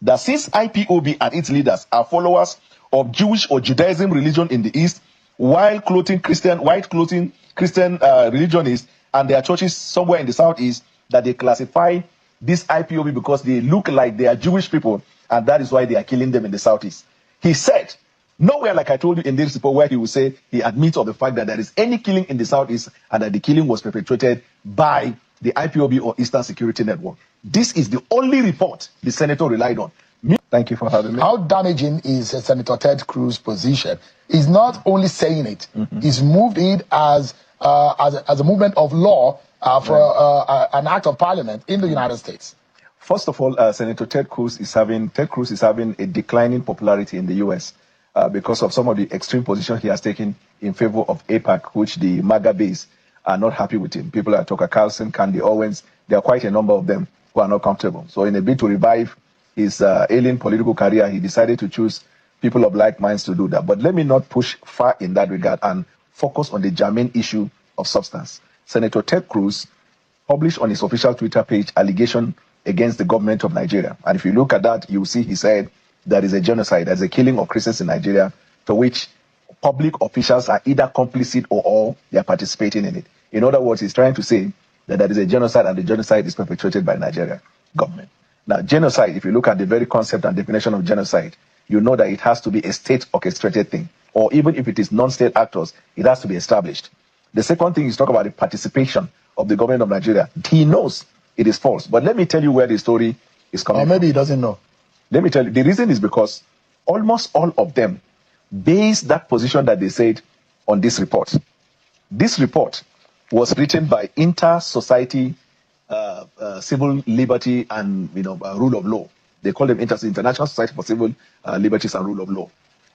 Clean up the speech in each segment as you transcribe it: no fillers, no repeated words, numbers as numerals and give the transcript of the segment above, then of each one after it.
that since IPOB and its leaders are followers of Jewish or Judaism religion in the East, white clothing Christian religionists and their churches somewhere in the Southeast, that they classify this IPOB because they look like they are Jewish people, and that is why they are killing them in the Southeast. He said, nowhere, like I told you in this report, where he will say he admits of the fact that there is any killing in the Southeast and that the killing was perpetrated by the IPOB or Eastern Security Network. This is the only report the senator relied on. Thank you for having me. How damaging is Senator Ted Cruz's position? He's not only saying it, he's moved it as a movement of law for an act of parliament in the United States. First of all, Senator Ted Cruz is having a declining popularity in the U.S. Because of some of the extreme positions he has taken in favor of AIPAC, which the MAGA base are not happy with him. People like Tucker Carlson, Candy Owens, there are quite a number of them who are not comfortable. So in a bid to revive his ailing political career, he decided to choose people of like minds to do that. But let me not push far in that regard and focus on the germane issue of substance. Senator Ted Cruz published on his official Twitter page allegation against the government of Nigeria. And if you look at that, you will see he said there is a genocide, there's a killing of Christians in Nigeria, to which public officials are either complicit or all they are participating in it. In other words, he's trying to say that there is a genocide and the genocide is perpetrated by Nigeria government. Now, genocide, if you look at the very concept and definition of genocide, you know that it has to be a state-orchestrated thing. Or even if it is non-state actors, it has to be established. The second thing is talk about the participation of the government of Nigeria. He knows it is false. But let me tell you where the story is coming from. Or maybe he doesn't know. Let me tell you. The reason is because almost all of them base that position that they said on this report. This report was written by Inter-Society Civil Liberty and Rule of Law. They call them International Society for Civil Liberties and Rule of Law.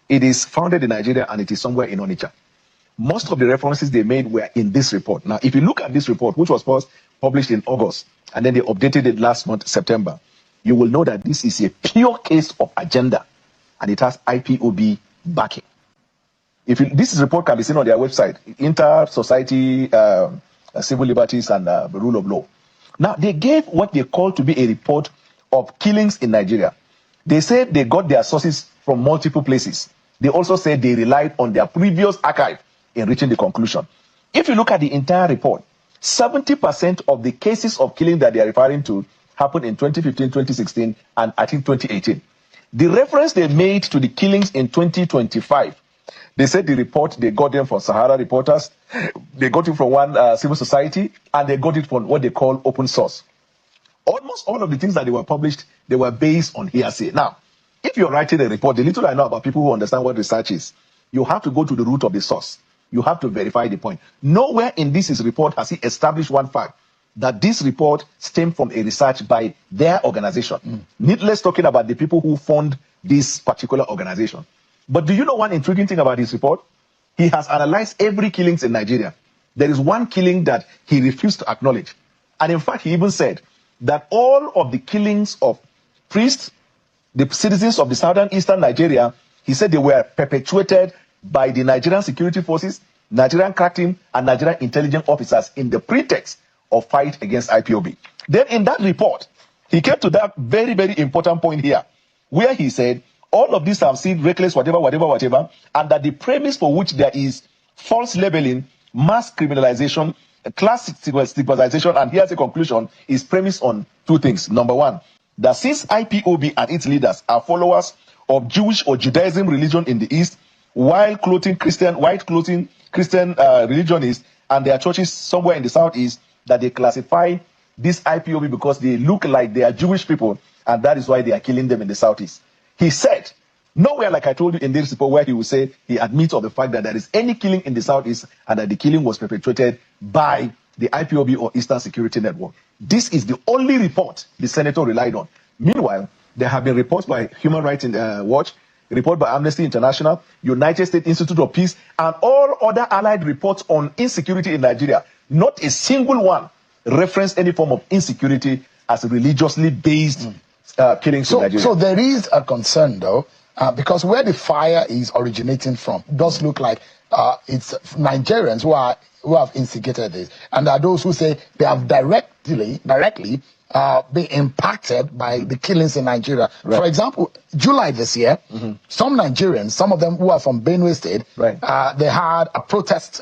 It is founded in Nigeria and it is somewhere in Onitsha. Most of the references they made were in this report. Now, if you look at this report, which was first published in August, and then they updated it last month, September, you will know that this is a pure case of agenda, and it has IPOB backing. This report can be seen on their website, Inter-Society Civil Liberties and Rule of Law. Now, they gave what they call to be a report of killings in Nigeria. They said they got their sources from multiple places. They also said they relied on their previous archive in reaching the conclusion. If you look at the entire report, 70% of the cases of killing that they are referring to happened in 2015, 2016, and I think 2018. The reference they made to the killings in 2025, they said the report, they got them from Sahara Reporters, they got it from one civil society, and they got it from what they call open source. Almost all of the things that they were published, they were based on hearsay. Now, if you're writing a report, the little I know about people who understand what research is, you have to go to the root of the source. You have to verify the point. Nowhere in this report has he established one fact, that this report stemmed from a research by their organization. Needless talking about the people who fund this particular organization. But do you know one intriguing thing about this report? He has analyzed every killings in Nigeria. There is one killing that he refused to acknowledge. And in fact, he even said that all of the killings of priests, the citizens of the southern eastern Nigeria, he said they were perpetrated by the Nigerian security forces, Nigerian crack team, and Nigerian intelligence officers in the pretext of fight against IPOB. Then in that report, he came to that very, very important point here, where he said, all of these have seen reckless whatever, and that the premise for which there is false labeling, mass criminalization, class stigmatization, and here's the conclusion, is premised on two things. Number one, that since IPOB and its leaders are followers of Jewish or Judaism religion in the East, white clothing Christian religionists and their churches somewhere in the Southeast, that they classify this IPOB because they look like they are Jewish people, and that is why they are killing them in the Southeast. He said, nowhere, like I told you in this report, where he will say he admits of the fact that there is any killing in the Southeast and that the killing was perpetrated by the IPOB or Eastern Security Network. This is the only report the senator relied on. Meanwhile, there have been reports by Human Rights Watch, a report by Amnesty International, United States Institute of Peace, and all other allied reports on insecurity in Nigeria. Not a single one referenced any form of insecurity as religiously based killings in Nigeria. So there is a concern, though, because where the fire is originating from, it does look like it's Nigerians who have instigated this. And there are those who say they have directly be impacted by the killings in Nigeria. Right. For example, July this year, some Nigerians, some of them who are from Benue State, they had a protest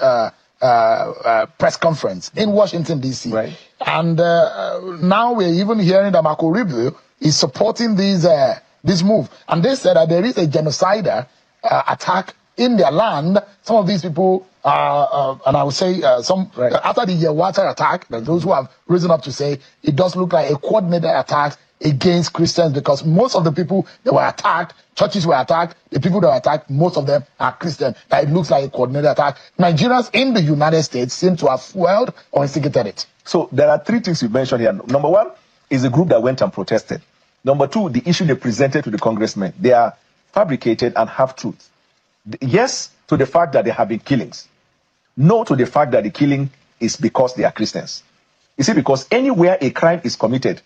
press conference in Washington, D.C. Right. And now we're even hearing that Marco Rubio is supporting this move. And they said that there is a genocidal attack in their land. Some of these people, and I would say after the Yewata attack, those who have risen up to say it does look like a coordinated attack against Christians, because most of the people that were attacked, churches were attacked, the people that were attacked, most of them are Christian. That it looks like a coordinated attack. Nigerians in the United States seem to have fueled or instigated it. So there are three things you mentioned here. Number one is a group that went and protested. Number two, the issue they presented to the congressmen. They are fabricated and half-truths. Yes to the fact that there have been killings. No to the fact that the killing is because they are Christians. You see, because anywhere a crime is committed,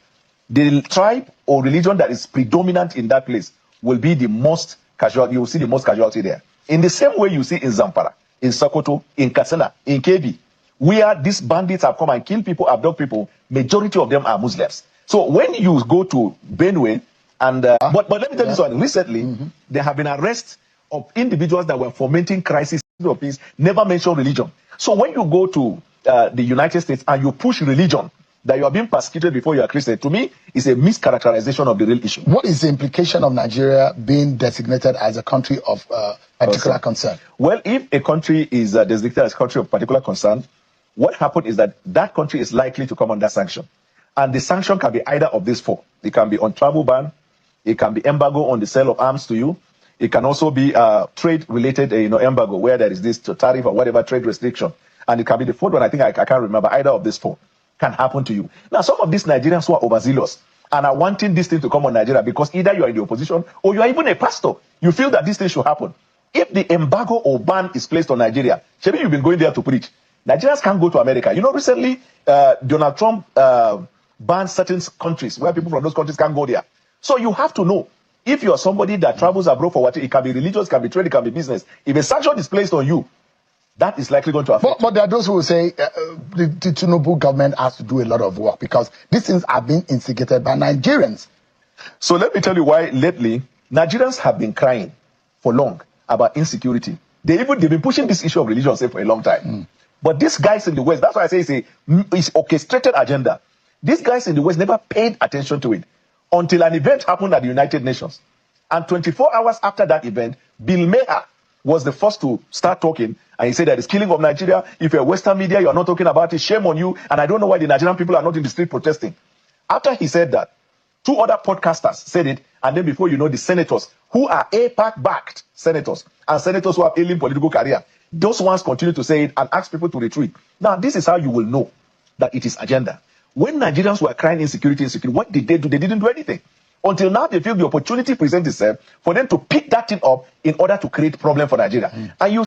the tribe or religion that is predominant in that place will be the most casualty. You will see the most casualty there. In the same way you see in Zamfara, in Sokoto, in Katsina, in Kebbi, where these bandits have come and killed people, abduct people, majority of them are Muslims. So when you go to Benue, and but let me tell you something. Recently, there have been arrests of individuals that were fomenting crisis of peace, never mention religion. So when you go to the United States and you push religion, that you are being persecuted before you are Christian, to me, is a mischaracterization of the real issue. What is the implication of Nigeria being designated as a country of particular concern? Well, if a country is designated as a country of particular concern, what happened is that that country is likely to come under sanction. And the sanction can be either of these four. It can be on travel ban, it can be embargo on the sale of arms to you, it can also be trade-related embargo, where there is this tariff or whatever trade restriction. And it can be the fourth one, I think I can't remember, either of these four can happen to you. Now, some of these Nigerians who are overzealous and are wanting this thing to come on Nigeria because either you are in the opposition or you are even a pastor, you feel that this thing should happen. If the embargo or ban is placed on Nigeria, maybe you've been going there to preach. Nigerians can't go to America. You know, recently, Donald Trump banned certain countries where people from those countries can't go there. So you have to know, if you are somebody that travels abroad for what, it can be religious, it can be trade, it can be business. If a sanction is placed on you, that is likely going to affect. But there are those who will say the Tinubu government has to do a lot of work because these things are being instigated by Nigerians. So let me tell you why lately Nigerians have been crying for long about insecurity. They've been pushing this issue of religion for a long time. But these guys in the West, that's why I say it's orchestrated agenda. These guys in the West never paid attention to it until an event happened at the United Nations. And 24 hours after that event, Bill Maher was the first to start talking, and he said that it's killing of Nigeria. If you're Western media, you're not talking about it, shame on you, and I don't know why the Nigerian people are not in the street protesting. After he said that, two other podcasters said it, and then before you know, the senators, who are APAC-backed senators, and senators who have alien political career, those ones continue to say it and ask people to retreat. Now, this is how you will know that it is agenda. When Nigerians were crying insecurity, what did they do? They didn't do anything. Until now, they feel the opportunity presents itself for them to pick that thing up in order to create problem for Nigeria. And you